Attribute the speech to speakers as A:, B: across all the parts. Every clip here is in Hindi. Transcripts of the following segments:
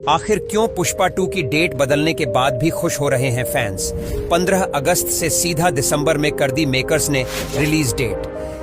A: आखिर क्यों पुष्पा 2 की डेट बदलने के बाद भी खुश हो रहे हैं फैंस। 15 अगस्त से सीधा दिसंबर में कर दी मेकर्स ने रिलीज डेट,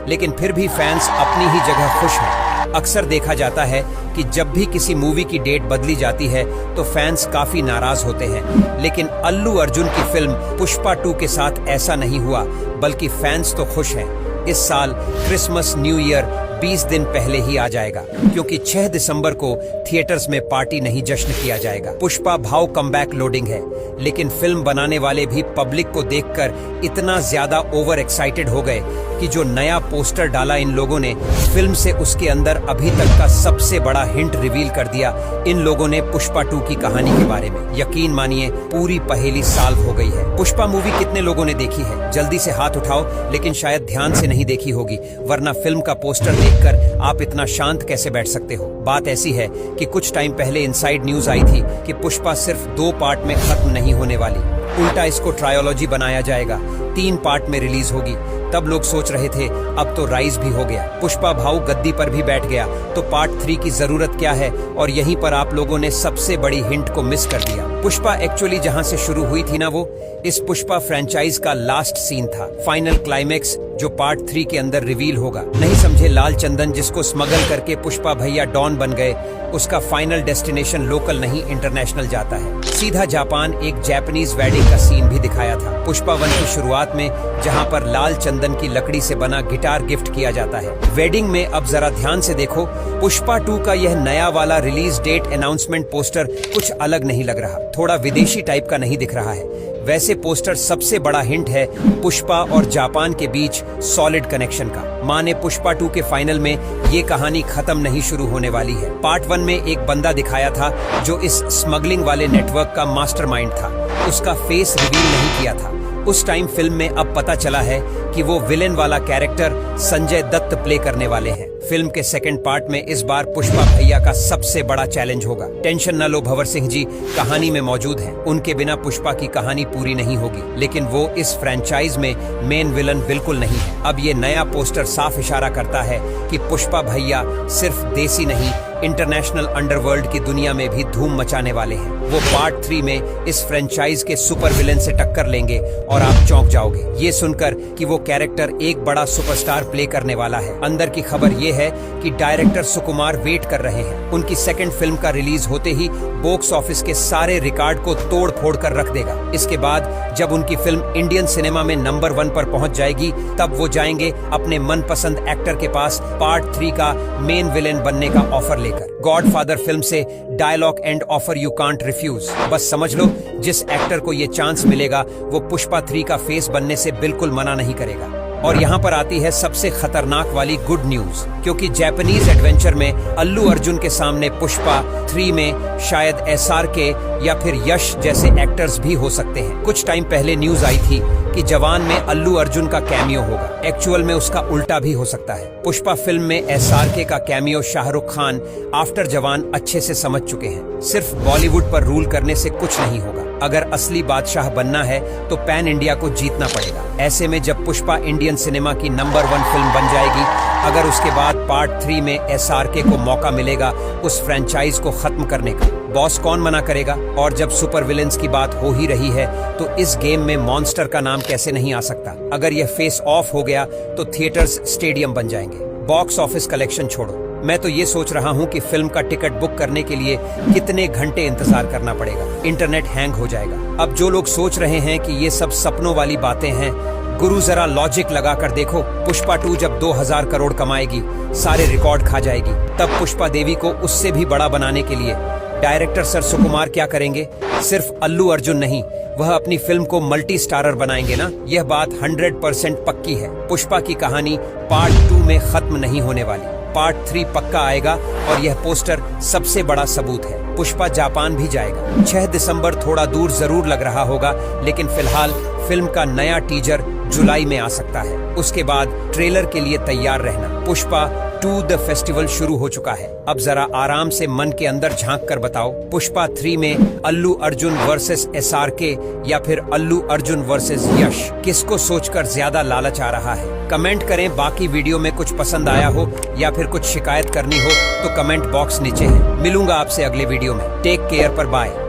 A: लेकिन फिर भी फैंस अपनी ही जगह खुश हैं। अक्सर देखा जाता है कि जब भी किसी मूवी की डेट बदली जाती है तो फैंस काफी नाराज होते हैं, लेकिन अल्लू अर्जुन की फिल्म पुष्पा 2 के साथ ऐसा नहीं हुआ, बल्कि फैंस तो खुश हैं। इस साल क्रिसमस न्यू ईयर 20 दिन पहले ही आ जाएगा, क्योंकि 6 दिसंबर को थिएटर्स में पार्टी नहीं जश्न किया जाएगा। पुष्पा भाव कमबैक लोडिंग है, लेकिन फिल्म बनाने वाले भी पब्लिक को देखकर इतना ज्यादा ओवर एक्साइटेड हो गए कि जो नया पोस्टर डाला इन लोगों ने, फिल्म से उसके अंदर अभी तक का सबसे बड़ा हिंट रिवील कर दिया इन लोगों ने पुष्पा 2 की कहानी के बारे में। यकीन मानिए पूरी पहेली सॉल्व हो गई है। पुष्पा मूवी कितने लोगों ने देखी है? जल्दी से हाथ उठाओ, लेकिन शायद ध्यान से नहीं देखी होगी, वरना फिल्म का पोस्टर देखकर आप इतना शांत कैसे बैठ सकते हो। बात ऐसी है कि कुछ टाइम पहले इनसाइड न्यूज आई थी कि पुष्पा सिर्फ 2 पार्ट में खत्म नहीं होने वाली, उल्टा इसको ट्रायोलॉजी बनाया जाएगा, 3 पार्ट में रिलीज होगी। तब लोग सोच रहे थे अब तो राइज भी हो गया, पुष्पा भाऊ गद्दी पर भी बैठ गया, तो पार्ट 3 की जरूरत क्या है? और यहीं पर आप लोगों ने सबसे बड़ी हिंट को मिस कर दिया। पुष्पा एक्चुअली जहां से शुरू हुई थी ना, वो इस पुष्पा फ्रेंचाइज का लास्ट सीन था, फाइनल क्लाइमेक्स जो पार्ट 3 के अंदर रिवील होगा। नहीं समझे लाल चंदन जिसको स्मगल करके पुष्पा भैया डॉन बन गए, उसका फाइनल डेस्टिनेशन लोकल नहीं इंटरनेशनल जाता है, सीधा जापान। एक जापानीज वेडिंग का सीन भी दिखाया था पुष्पा 1 की शुरुआत में, जहां पर लाल चंदन की लकड़ी से बना गिटार गिफ्ट किया जाता है वेडिंग में। अब जरा ध्यान से देखो, पुष्पा 2 का यह नया वाला रिलीज डेट अनाउंसमेंट पोस्टर कुछ अलग नहीं लग रहा, थोड़ा विदेशी टाइप का नहीं दिख रहा है। वैसे पोस्टर सबसे बड़ा हिंट है पुष्पा और जापान के बीच सॉलिड कनेक्शन का। माने पुष्पा 2 के फाइनल में ये कहानी खत्म नहीं शुरू होने वाली है। पार्ट 1 में एक बंदा दिखाया था जो इस स्मगलिंग वाले नेटवर्क का मास्टरमाइंड था, उसका फेस रिवील नहीं किया था उस टाइम फिल्म में। अब पता चला है कि वो विलेन वाला कैरेक्टर संजय दत्त प्ले करने वाले हैं। फिल्म के सेकंड पार्ट में इस बार पुष्पा भैया का सबसे बड़ा चैलेंज होगा। टेंशन न लो, भंवर सिंह जी कहानी में मौजूद हैं, उनके बिना पुष्पा की कहानी पूरी नहीं होगी, लेकिन वो इस फ्रेंचाइज में मेन विलन बिल्कुल नहीं है। अब ये नया पोस्टर साफ इशारा करता है कि पुष्पा भैया सिर्फ देसी नहीं, इंटरनेशनल अंडरवर्ल्ड की दुनिया में भी धूम मचाने वाले हैं। वो पार्ट 3 में इस फ्रेंचाइज के सुपर विलेन से टक्कर लेंगे और आप चौंक जाओगे ये सुनकर कि वो कैरेक्टर एक बड़ा सुपरस्टार प्ले करने वाला है। अंदर की खबर ये है कि डायरेक्टर सुकुमार वेट कर रहे हैं, उनकी सेकंड फिल्म का रिलीज होते ही बॉक्स ऑफिस के सारे रिकॉर्ड को तोड़ फोड़ कर रख देगा। इसके बाद जब उनकी फिल्म इंडियन सिनेमा में नंबर 1 पर पहुंच जाएगी, तब वो जाएंगे अपने मनपसंद एक्टर के पास पार्ट 3 का मेन विलेन बनने का ऑफर लेकर। गॉडफादर फिल्म से dialogue and offer you can't refuse. बस समझ लो, जिस एक्टर को ये चांस मिलेगा वो पुष्पा 3 का फेस बनने से बिल्कुल मना नहीं करेगा। और यहाँ पर आती है सबसे खतरनाक वाली गुड न्यूज, क्योंकि जापानीज एडवेंचर में अल्लू अर्जुन के सामने पुष्पा 3 में शायद SRK या फिर यश जैसे एक्टर्स भी हो सकते हैं। कुछ टाइम पहले न्यूज आई थी कि जवान में अल्लू अर्जुन का कैमियो होगा, एक्चुअल में उसका उल्टा भी हो सकता है। पुष्पा फिल्म में SRK का कैमियो शाहरुख खान आफ्टर जवान अच्छे से समझ चुके हैं, सिर्फ बॉलीवुड पर रूल करने से कुछ नहीं होगा। अगर असली बादशाह बनना है तो पैन इंडिया को जीतना पड़ेगा। ऐसे में जब पुष्पा इंडियन सिनेमा की नंबर 1 फिल्म बन जाएगी, अगर उसके बाद पार्ट 3 में SRK को मौका मिलेगा उस फ्रेंचाइज को खत्म करने का, बॉस कौन मना करेगा? और जब सुपर विलेंस की बात हो ही रही है तो इस गेम में मॉन्स्टर का नाम कैसे नहीं आ सकता। अगर यह फेस ऑफ हो गया तो थिएटर्स स्टेडियम बन जाएंगे। बॉक्स ऑफिस कलेक्शन छोड़ो, मैं तो ये सोच रहा हूँ कि फिल्म का टिकट बुक करने के लिए कितने घंटे इंतजार करना पड़ेगा, इंटरनेट हैंग हो जाएगा। अब जो लोग सोच रहे हैं कि ये सब सपनों वाली बातें हैं, गुरु जरा लॉजिक लगा कर देखो। पुष्पा 2 जब 2000 करोड़ कमाएगी, सारे रिकॉर्ड खा जाएगी, तब पुष्पा देवी को उससे भी बड़ा बनाने के लिए डायरेक्टर सर सुकुमार क्या करेंगे? सिर्फ अल्लू अर्जुन नहीं, वह अपनी फिल्म को मल्टी स्टारर बनाएंगे ना। यह बात 100% पक्की है। पुष्पा की कहानी पार्ट 2 में खत्म नहीं होने वाली, पार्ट 3 पक्का आएगा और यह पोस्टर सबसे बड़ा सबूत है। पुष्पा जापान भी जाएगा। 6 दिसंबर थोड़ा दूर जरूर लग रहा होगा, लेकिन फिलहाल फिल्म का नया टीजर जुलाई में आ सकता है। उसके बाद ट्रेलर के लिए तैयार रहना। पुष्पा 2 द फेस्टिवल शुरू हो चुका है। अब जरा आराम से मन के अंदर झांक कर बताओ, पुष्पा 3 में अल्लू अर्जुन वर्सेस SRK या फिर अल्लू अर्जुन वर्सेस यश, किसको सोचकर ज्यादा लालच आ रहा है? कमेंट करें। बाकी वीडियो में कुछ पसंद आया हो या फिर कुछ शिकायत करनी हो तो कमेंट बॉक्स नीचे है। मिलूंगा आपसे अगले वीडियो में। टेक केयर पर बाय।